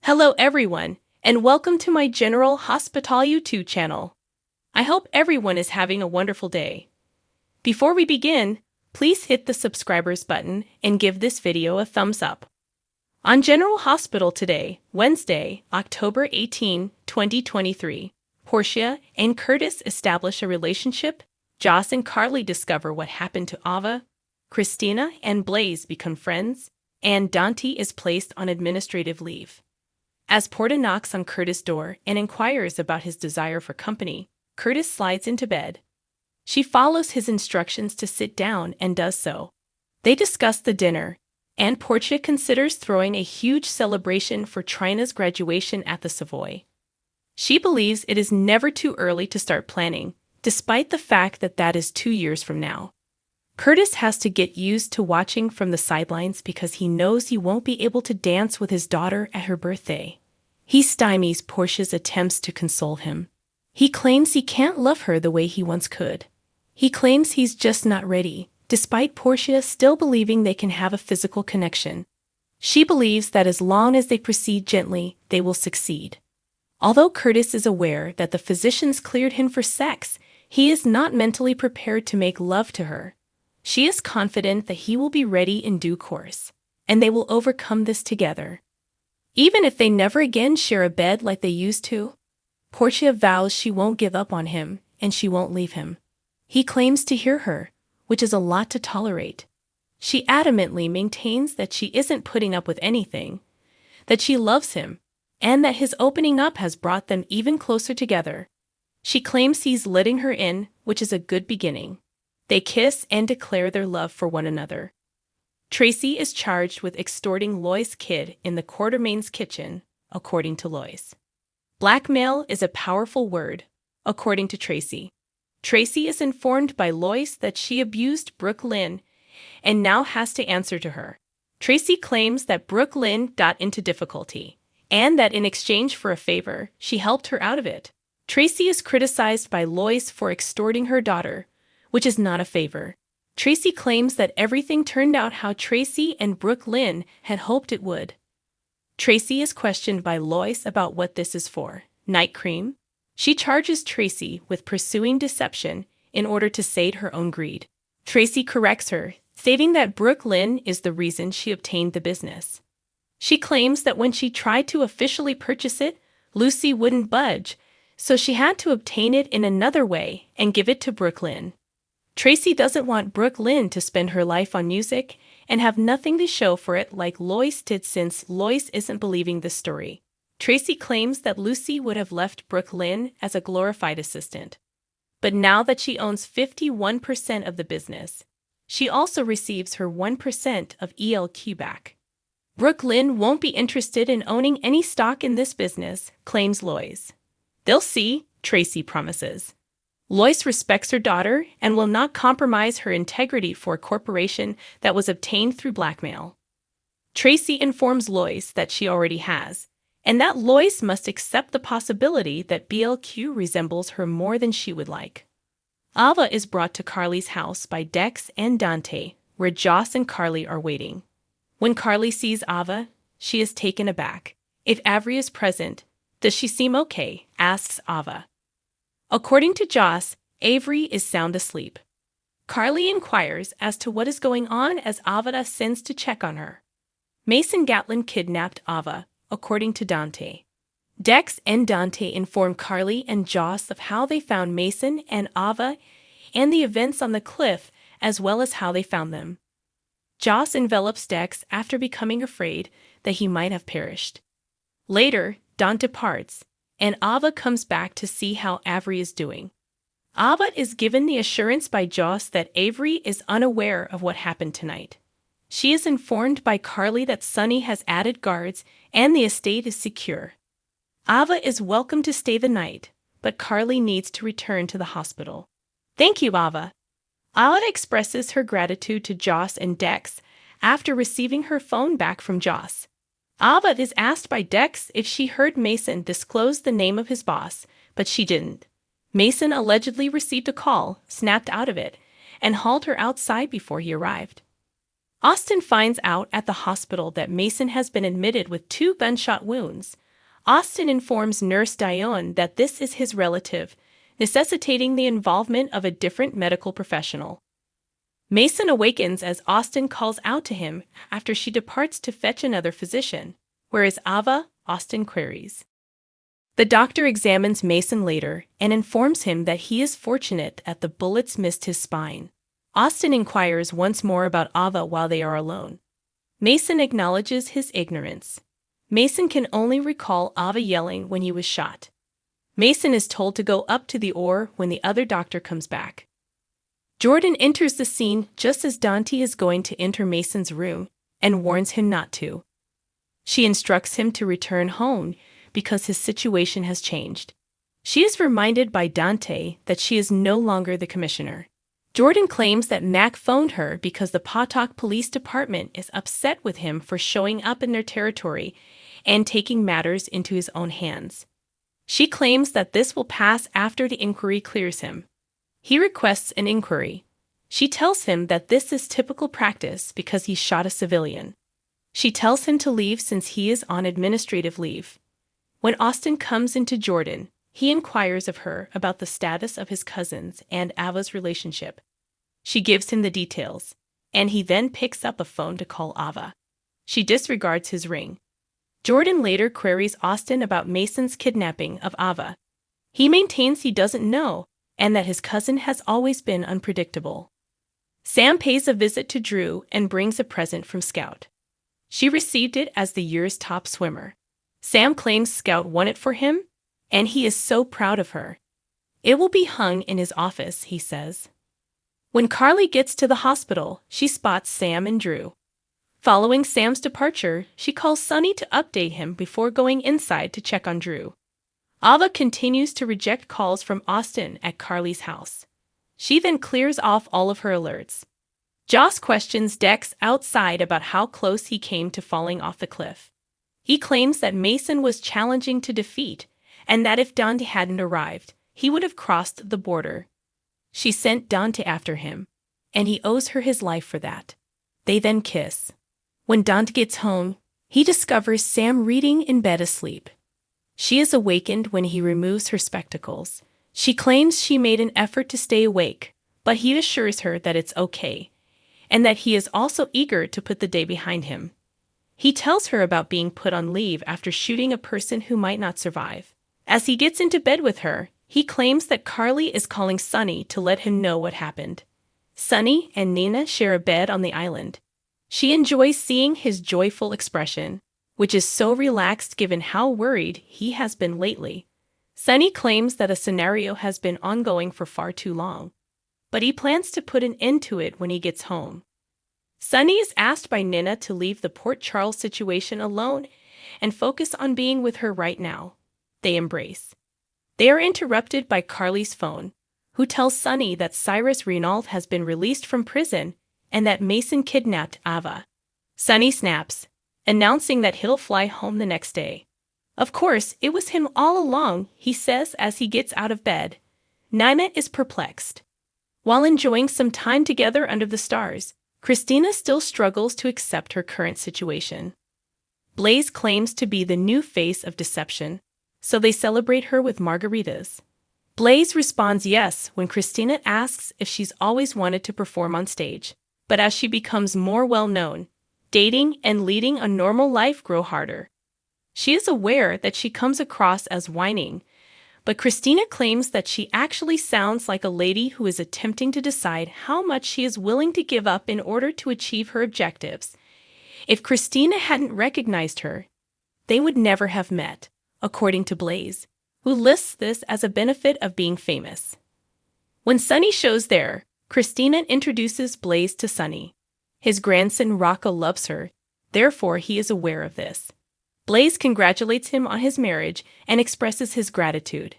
Hello everyone, and welcome to my General Hospital YouTube channel. I hope everyone is having a wonderful day. Before we begin, please hit the subscribers button and give this video a thumbs up. On General Hospital today, Wednesday, October 18, 2023, Portia and Curtis establish a relationship, Joss and Carly discover what happened to Ava, Christina and Blaze become friends, and Dante is placed on administrative leave. As Portia knocks on Curtis' door and inquires about his desire for company, Curtis slides into bed. She follows his instructions to sit down and does so. They discuss the dinner, and Portia considers throwing a huge celebration for Trina's graduation at the Savoy. She believes it is never too early to start planning, despite the fact that is 2 years from now. Curtis has to get used to watching from the sidelines because he knows he won't be able to dance with his daughter at her birthday. He stymies Portia's attempts to console him. He claims he can't love her the way he once could. He claims he's just not ready, despite Portia still believing they can have a physical connection. She believes that as long as they proceed gently, they will succeed. Although Curtis is aware that the physicians cleared him for sex, he is not mentally prepared to make love to her. She is confident that he will be ready in due course, and they will overcome this together. Even if they never again share a bed like they used to, Portia vows she won't give up on him and she won't leave him. He claims to hear her, which is a lot to tolerate. She adamantly maintains that she isn't putting up with anything, that she loves him, and that his opening up has brought them even closer together. She claims he's letting her in, which is a good beginning. They kiss and declare their love for one another. Tracy is charged with extorting Lois' kid in the Quartermain's kitchen, according to Lois. Blackmail is a powerful word, according to Tracy. Tracy is informed by Lois that she abused Brooke Lynn and now has to answer to her. Tracy claims that Brooke Lynn got into difficulty and that in exchange for a favor, she helped her out of it. Tracy is criticized by Lois for extorting her daughter, which is not a favor. Tracy claims that everything turned out how Tracy and Brooke Lynn had hoped it would. Tracy is questioned by Lois about what this is for. Night cream? She charges Tracy with pursuing deception in order to sate her own greed. Tracy corrects her, stating that Brooke Lynn is the reason she obtained the business. She claims that when she tried to officially purchase it, Lucy wouldn't budge, so she had to obtain it in another way and give it to Brooke Lynn. Tracy doesn't want Brooke Lynn to spend her life on music and have nothing to show for it like Lois did, since Lois isn't believing the story. Tracy claims that Lucy would have left Brooke Lynn as a glorified assistant. But now that she owns 51% of the business, she also receives her 1% of ELQ back. Brooke Lynn won't be interested in owning any stock in this business, claims Lois. They'll see, Tracy promises. Lois respects her daughter and will not compromise her integrity for a corporation that was obtained through blackmail. Tracy informs Lois that she already has, and that Lois must accept the possibility that BLQ resembles her more than she would like. Ava is brought to Carly's house by Dex and Dante, where Joss and Carly are waiting. When Carly sees Ava, she is taken aback. If Avery is present, does she seem okay? Asks Ava. According to Joss, Avery is sound asleep. Carly inquires as to what is going on as Ava sends to check on her. Mason Gatlin kidnapped Ava, according to Dante. Dex and Dante inform Carly and Joss of how they found Mason and Ava and the events on the cliff, as well as how they found them. Joss envelops Dex after becoming afraid that he might have perished. Later, Don departs, and Ava comes back to see how Avery is doing. Ava is given the assurance by Joss that Avery is unaware of what happened tonight. She is informed by Carly that Sonny has added guards and the estate is secure. Ava is welcome to stay the night, but Carly needs to return to the hospital. Thank you, Ava. Ava expresses her gratitude to Joss and Dex after receiving her phone back from Joss. Ava is asked by Dex if she heard Mason disclose the name of his boss, but she didn't. Mason allegedly received a call, snapped out of it, and hauled her outside before he arrived. Austin finds out at the hospital that Mason has been admitted with 2 gunshot wounds. Austin informs Nurse Dione that this is his relative, necessitating the involvement of a different medical professional. Mason awakens as Austin calls out to him after she departs to fetch another physician. "Where is Ava?" Austin queries. The doctor examines Mason later and informs him that he is fortunate that the bullets missed his spine. Austin inquires once more about Ava while they are alone. Mason acknowledges his ignorance. Mason can only recall Ava yelling when he was shot. Mason is told to go up to the OR when the other doctor comes back. Jordan enters the scene just as Dante is going to enter Mason's room and warns him not to. She instructs him to return home because his situation has changed. She is reminded by Dante that she is no longer the commissioner. Jordan claims that Mac phoned her because the Potoc Police Department is upset with him for showing up in their territory and taking matters into his own hands. She claims that this will pass after the inquiry clears him. He requests an inquiry. She tells him that this is typical practice because he shot a civilian. She tells him to leave since he is on administrative leave. When Austin comes into Jordan, he inquires of her about the status of his cousins and Ava's relationship. She gives him the details, and he then picks up a phone to call Ava. She disregards his ring. Jordan later queries Austin about Mason's kidnapping of Ava. He maintains he doesn't know, and that his cousin has always been unpredictable. Sam pays a visit to Drew and brings a present from Scout. She received it as the year's top swimmer. Sam claims Scout won it for him, and he is so proud of her. It will be hung in his office, he says. When Carly gets to the hospital, she spots Sam and Drew. Following Sam's departure, she calls Sonny to update him before going inside to check on Drew. Ava continues to reject calls from Austin at Carly's house. She then clears off all of her alerts. Joss questions Dex outside about how close he came to falling off the cliff. He claims that Mason was challenging to defeat, and that if Dante hadn't arrived, he would have crossed the border. She sent Dante after him, and he owes her his life for that. They then kiss. When Dante gets home, he discovers Sam reading in bed asleep. She is awakened when he removes her spectacles. She claims she made an effort to stay awake, but he assures her that it's okay, and that he is also eager to put the day behind him. He tells her about being put on leave after shooting a person who might not survive. As he gets into bed with her, he claims that Carly is calling Sonny to let him know what happened. Sonny and Nina share a bed on the island. She enjoys seeing his joyful expression, which is so relaxed given how worried he has been lately. Sonny claims that a scenario has been ongoing for far too long, but he plans to put an end to it when he gets home. Sonny is asked by Nina to leave the Port Charles situation alone and focus on being with her right now. They embrace. They are interrupted by Carly's phone, who tells Sonny that Cyrus Renault has been released from prison and that Mason kidnapped Ava. Sonny snaps, announcing that he'll fly home the next day. Of course, it was him all along, he says as he gets out of bed. Nina is perplexed. While enjoying some time together under the stars, Christina still struggles to accept her current situation. Blaze claims to be the new face of deception, so they celebrate her with margaritas. Blaze responds yes when Christina asks if she's always wanted to perform on stage, but as she becomes more well-known, dating and leading a normal life grow harder. She is aware that she comes across as whining, but Christina claims that she actually sounds like a lady who is attempting to decide how much she is willing to give up in order to achieve her objectives. If Christina hadn't recognized her, they would never have met, according to Blaze, who lists this as a benefit of being famous. When Sonny shows there, Christina introduces Blaze to Sonny. His grandson Rocco loves her, therefore he is aware of this. Blaze congratulates him on his marriage and expresses his gratitude.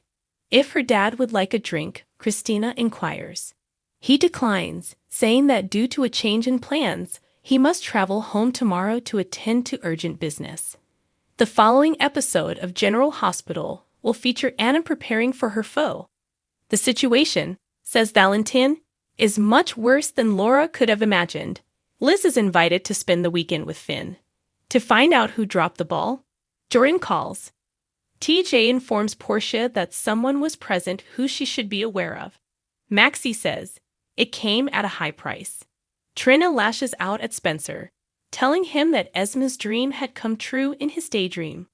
If her dad would like a drink, Christina inquires. He declines, saying that due to a change in plans, he must travel home tomorrow to attend to urgent business. The following episode of General Hospital will feature Anna preparing for her foe. The situation, says Valentin, is much worse than Laura could have imagined, Liz is invited to spend the weekend with Finn. To find out who dropped the ball, Jordan calls. TJ informs Portia that someone was present who she should be aware of. Maxie says, it came at a high price. Trina lashes out at Spencer, telling him that Esma's dream had come true in his daydream.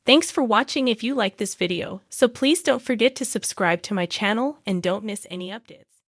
Thanks for watching. If you like this video, so please don't forget to subscribe to my channel and don't miss any updates.